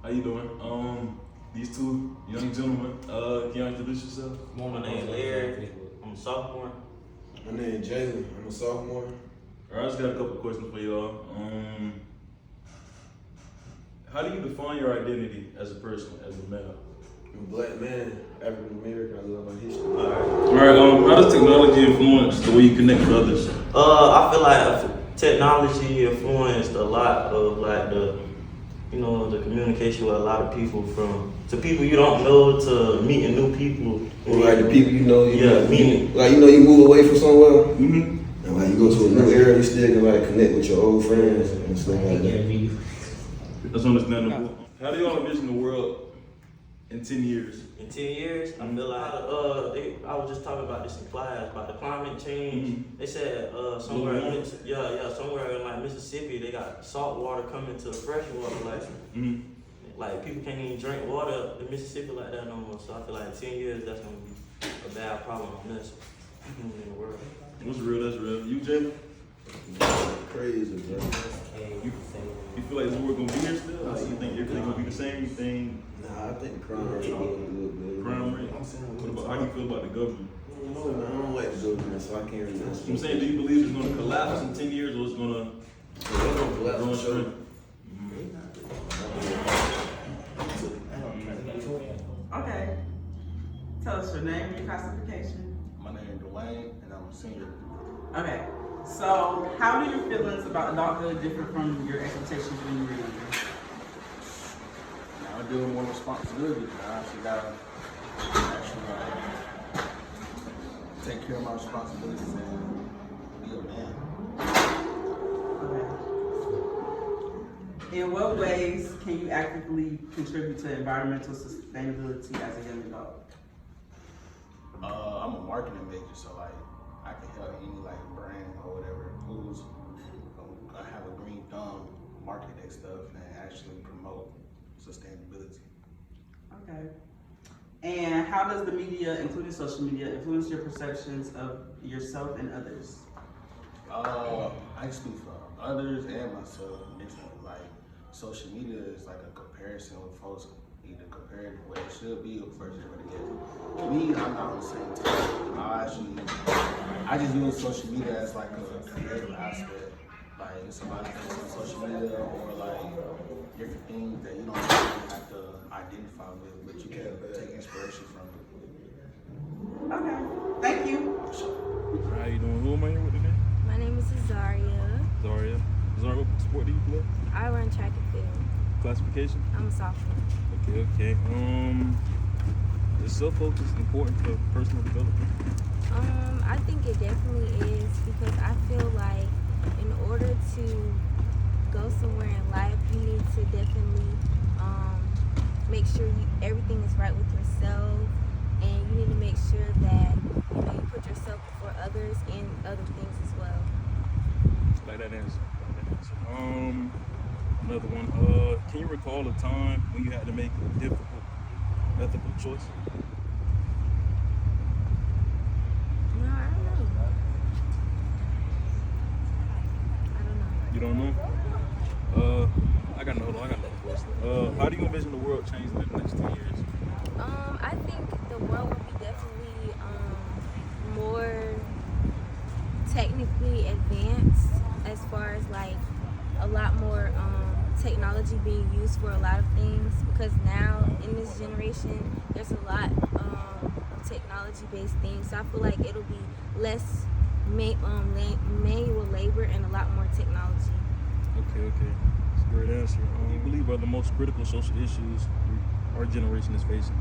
How you doing? These two young gentlemen, can you introduce yourself? My name is Larry. I'm a sophomore. My name is Jalen. I'm a sophomore. All right, I just got a couple questions for y'all. How do you define your identity as a person, as a male? I'm a black man, African American. I love my history. All right. How does technology influence the way you connect with others? I feel like technology influenced a lot of like the communication with a lot of people, to people you don't know to meeting new people. Or like the people you know. Meeting. Like you move away from somewhere. Mm-hmm. And like you go to a new area, you still can like connect with your old friends and stuff like that. That's understandable. How do y'all envision the world in 10 years? In 10 years, I feel like I was just talking about this in class about the climate change. Mm-hmm. They said somewhere in like Mississippi they got salt water coming to fresh water, like people can't even drink water in Mississippi like that no more. So I feel like in 10 years that's gonna be a bad problem on this in the world. What's real? That's real. You, Jalen? Crazy, bro. You feel like this world gonna be here still? Or you think everything gonna be the same? You think Nah, I think the crime rate is good, man. crime rate? What about, how do you feel about the government? I don't like the government, so I can't really answer. I'm saying, do you believe it's gonna collapse in 10 years or it's gonna grow in strength? Okay. Tell us your name and your classification. My name is Dwayne, and I'm a senior. Okay. So, how do your feelings about adulthood differ from your expectations when you were younger? Now I deal with more responsibility. I actually gotta take care of my responsibilities and be a man. Okay. In what ways can you actively contribute to environmental sustainability as a young adult? I'm a marketing major, so like I can help any like brand or whatever who's I have a green thumb, market that stuff and actually promote sustainability. Okay. And how does the media, including social media, influence your perceptions of yourself and others? I speak for others and myself. Like social media is like a comparison with folks either compared to what it should be or versus what it is. Me, I'm not on the same team. I just use social media as like a creative aspect. Like it's a lot of things on social media or like different things that you don't really have to identify with, but you can take inspiration from it. Okay. Thank you. How you doing? Who am I here with today? My name is Azaria. Zaria. Zaria, what sport do you play? I run track and field. Classification? I'm a sophomore. Okay. Is self-focus important for personal development? I think it definitely is because I feel like in order to go somewhere in life, you need to definitely make sure everything is right with yourself, and you need to make sure that you put yourself before others and other things as well. Like that answer. Another one. Can you recall a time when you had to make a difficult ethical choice? No, I don't know. You don't know? I got another question. How do you envision the world changing in the next 10 years? I think the world will be definitely more technically advanced as far as like a lot more technology being used for a lot of things, because now in this generation there's a lot of technology based things, so I feel like it'll be less manual labor and a lot more technology. Okay. That's a great answer. What do you believe are the most critical social issues our generation is facing?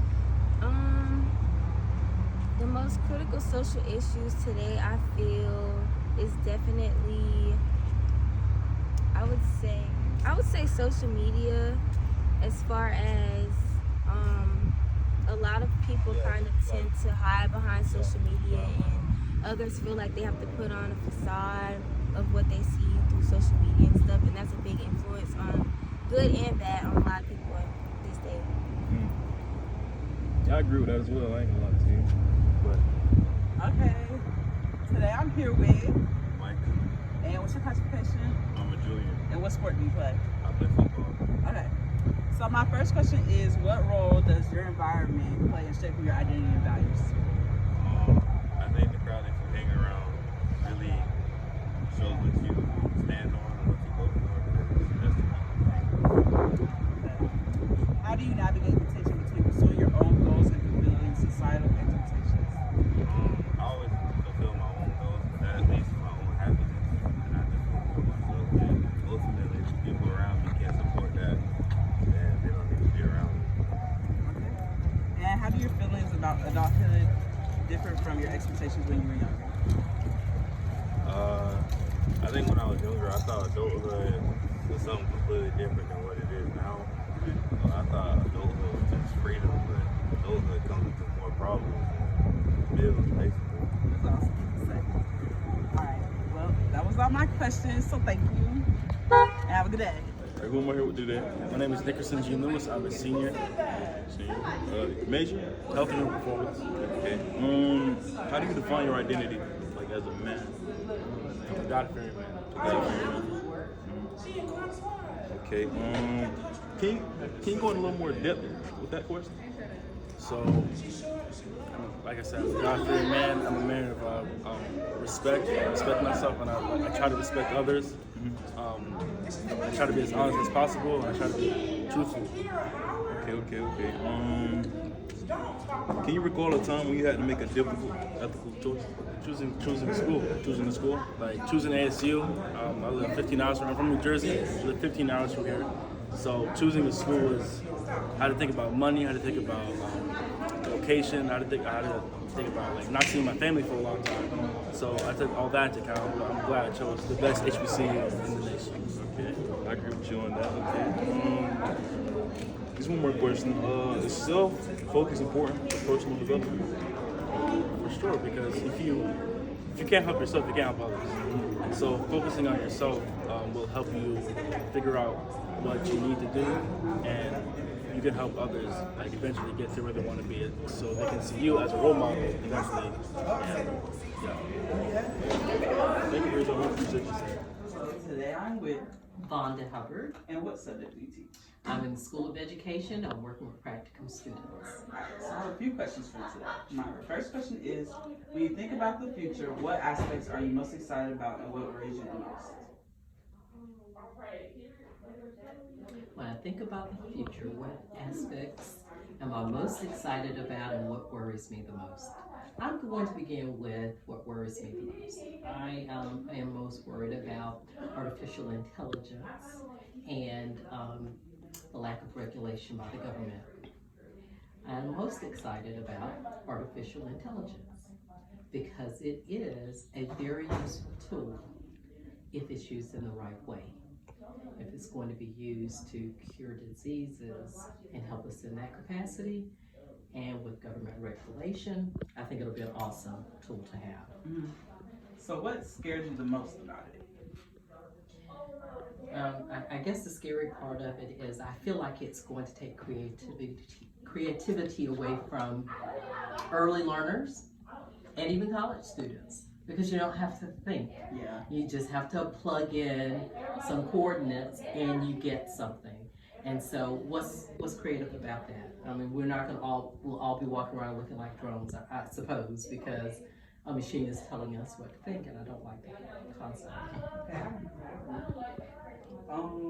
The most critical social issues today, I feel, is definitely, I would say social media, as far as a lot of people kind of tend to hide behind social media, and others feel like they have to put on a facade of what they see through social media and stuff, and that's a big influence on good and bad on a lot of people these days. Yeah, I agree with that as well. I ain't gonna lie to you. But Okay. Today I'm here with, Mike, and what's your classification? I'm a junior. And what sport do you play? I play football. Okay. So So my first question is, what role does your environment play in shaping your identity and values? I think the crowd that you hang around really shows what you stand on and what you go for. That's the key. How do you navigate the tension between pursuing your own goals and fulfilling societal expectations? I always fulfill my own goals, but that leads to my own happiness, and I just fulfill myself. And ultimately, if people around me can't support that, then they don't need to be around me. Okay. And how do your feelings about adulthood differ from your expectations when you were younger? I think when I was younger, I thought adulthood was something completely different than what it is now. I thought adulthood was just freedom, but adulthood comes with more problems and bills, basically. That's awesome to say. All right. Well, that was all my questions, so thank you. And have a good day. Hey, who am I here with today? My name is Nickerson G. Lewis. I'm a senior. Major? Health and performance. Okay. How do you define your identity, like as a man? I'm a God-fearing man. Okay. Can you go in a little more depth with that question? So, like I said, I'm a God-fearing man. I'm a man of respect. I respect myself, and I try to respect others. I try to be as honest as possible, and I try to be truthful. Okay. Can you recall a time when you had to make a difficult ethical choice? Choosing the school, like choosing ASU. I live 15 hours from. I'm from New Jersey. I live 15 hours from here. So choosing a school is how to think about money, how to think about location, how to think about like not seeing my family for a long time. So I took all that into account. But I'm glad I chose the best HBC in the nation. Okay, I agree with you on that. Okay. Just one more question. Is self-focus important for personal development? For sure, because if you can't help yourself, you can't help others. So focusing on yourself will help you figure out what you need to do, and you can help others like eventually get to where they want to be, so they can see you as a role model eventually. Thank you for your appreciation. So today I'm with, Vonda Hubbard. and what subject do you teach? I'm in the School of Education. I'm working with practicum students. Alright, so I have a few questions for you today. My first question is, when you think about the future, what aspects are you most excited about and what worries you the most? When I think about the future, what aspects am I most excited about and what worries me the most? I'm going to begin with what worries me the most. I am most worried about artificial intelligence and the lack of regulation by the government. I'm most excited about artificial intelligence because it is a very useful tool if it's used in the right way. If it's going to be used to cure diseases and help us in that capacity, and with government regulation, I think it'll be an awesome tool to have. Mm-hmm. So what scares you the most about it? I guess the scary part of it is I feel like it's going to take creativity away from early learners and even college students, because you don't have to think. Yeah. You just have to plug in some coordinates and you get something. And so what's creative about that? I mean, we'll all be walking around looking like drones, I suppose, because a machine is telling us what to think, and I don't like that concept.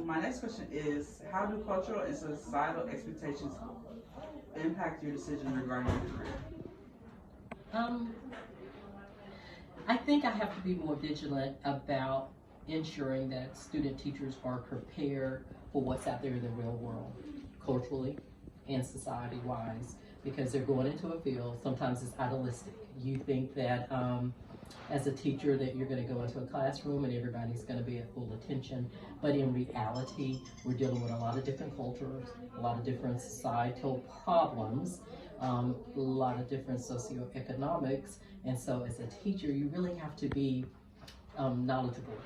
My next question is, how do cultural and societal expectations impact your decisions regarding your career? I think I have to be more vigilant about ensuring that student teachers are prepared for what's out there in the real world, culturally and society-wise, because they're going into a field, sometimes it's idealistic. You think that as a teacher that you're going to go into a classroom and everybody's going to be at full attention, but in reality, we're dealing with a lot of different cultures, a lot of different societal problems, a lot of different socioeconomics, and so as a teacher, you really have to be knowledgeable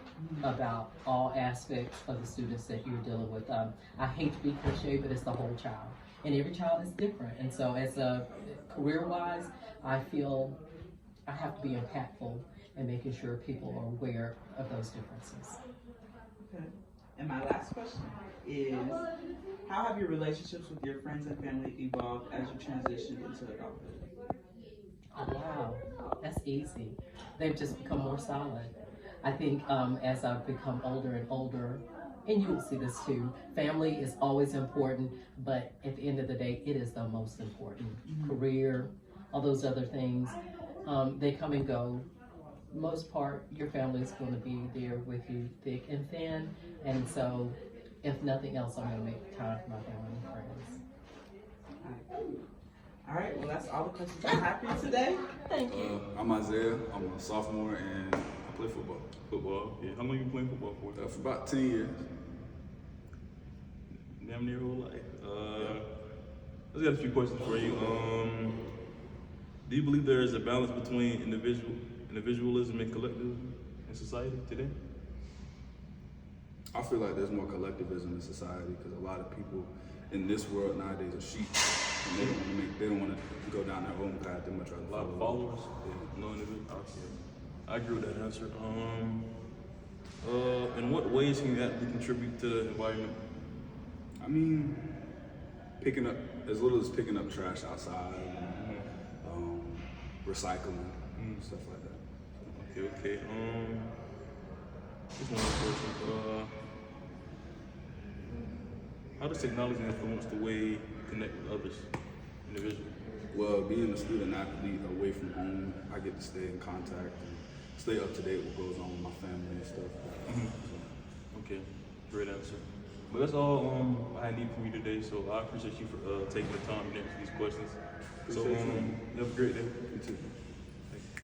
about all aspects of the students that you're dealing with. I hate to be cliche, but it's the whole child, and every child is different. And so as a career-wise, I feel I have to be impactful and making sure people are aware of those differences. Okay. And my last question is, how have your relationships with your friends and family evolved as you transitioned into adulthood? Oh, wow, that's easy. They've just become more solid. I think as I've become older and older, and you will see this too, family is always important, but at the end of the day, it is the most important. Career, all those other things, they come and go. Most part, your family is going to be there with you thick and thin, and so if nothing else, I'm going to make time for my family and friends. All right, well, that's all the questions I have for you today. Thank you. I'm Isaiah. I'm a sophomore and I play football. Football? Yeah. How long you been playing football for? For about 10 years. Damn near whole life. I just got a few questions for you. Do you believe there is a balance between individualism and collectivism in society today? I feel like there's more collectivism in society because a lot of people in this world nowadays are sheep. And they don't want to go down their own path. They much rather A lot of followers? Yeah. No individual. I agree with that answer. In what ways can you actually contribute to the environment? I mean, picking up, as little as picking up trash outside, recycling, stuff like that. Okay. Just one more question. How does technology influence the way you connect with others individually? Well, being a student athlete away from home, I get to stay in contact and stay up to date with what goes on with my family and stuff. Okay, great answer. But that's all I need from you today. So I appreciate you for taking the time to answer these questions. So you have a great day. You too.